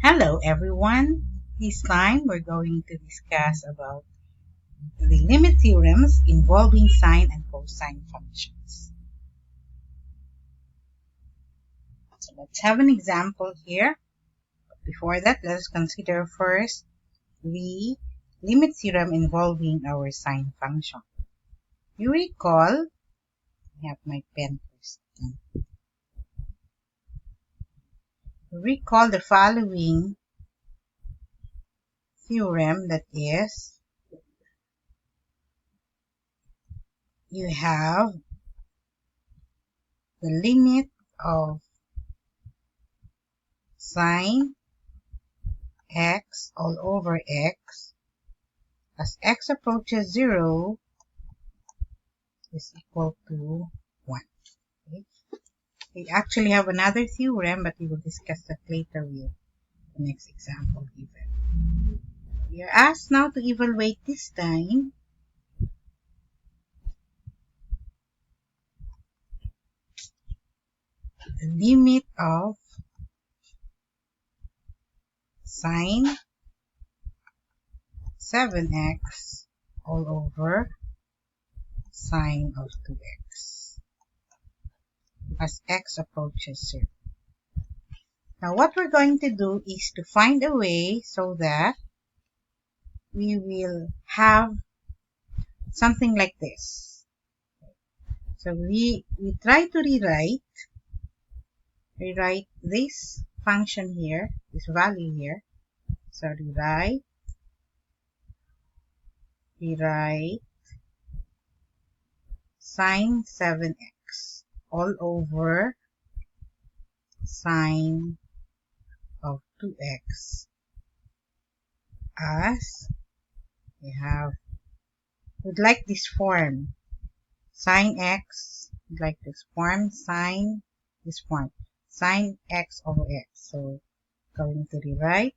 Hello everyone. This time we're going to discuss about the limit theorems involving sine and cosine functions. So let's have an example here. But before that, let's consider first the limit theorem involving our sine function. You recall, I have my pen first. Recall the following theorem, that is, you have the limit of sine x all over x as x approaches 0 is equal to 1. Okay? We actually have another theorem, but we will discuss that later with the next example given. We are asked now to evaluate this time the limit of sine 7x all over sine of 2x as x approaches 0. Now what we're going to do is to find a way so that we will have something like this. So we try to rewrite this function here, this value here. So rewrite sine 7x all over sine of 2x as we'd like this form. Sine x, we'd like this form, sine x over x. So going to rewrite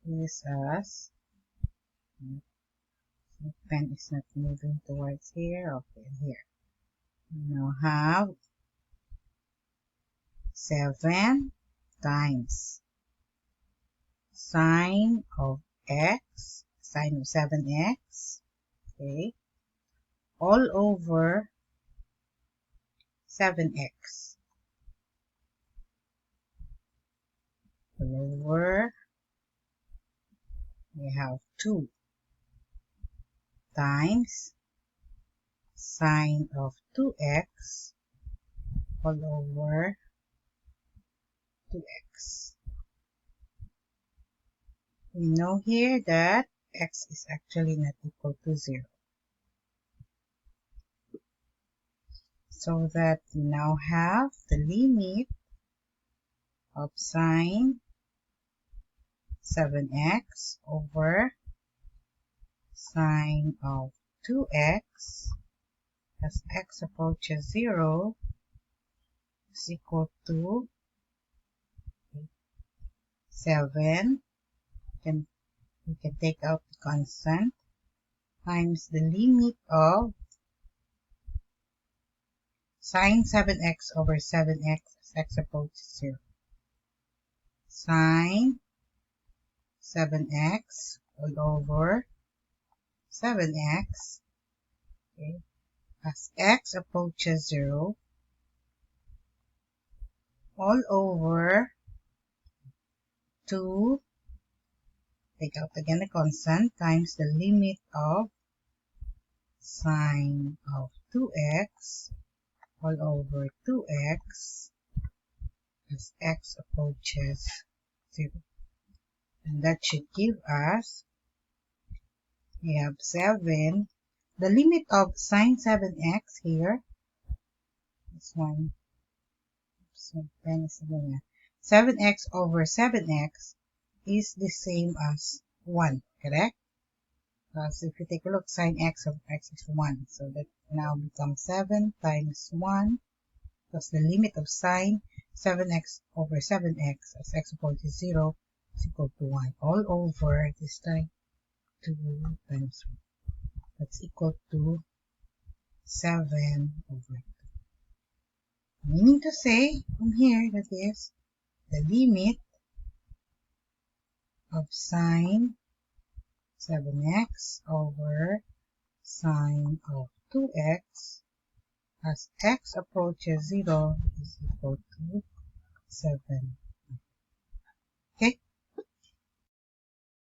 this as, the pen is not moving towards here, okay, here. We now have 7 times sine of 7x, okay, all over 7x. Over, we have 2 times sine of 2x all over 2x. We know here that x is actually not equal to 0. So that we now have the limit of sine 7x over sine of 2x as x approaches 0 is equal to 7. We can take out the constant times the limit of sine 7x over 7x as x approaches 0. Sine 7x all over 7x, okay, as x approaches 0 all over 2, take out again the constant, times the limit of sine of 2x all over 2x as x approaches 0. And that should give us, we have 7, the limit of sine 7x here, this one, so 7x over 7x is the same as 1, correct? So if you take a look, sine x of x is 1, so that now becomes 7 times 1 plus the limit of sine 7x over 7x as x approaches 0 is equal to 1 all over this time 2 times 1. That's equal to 7 over 2. Meaning to say from here that is the limit of sine 7x over sine of 2x as x approaches 0 is equal to 7.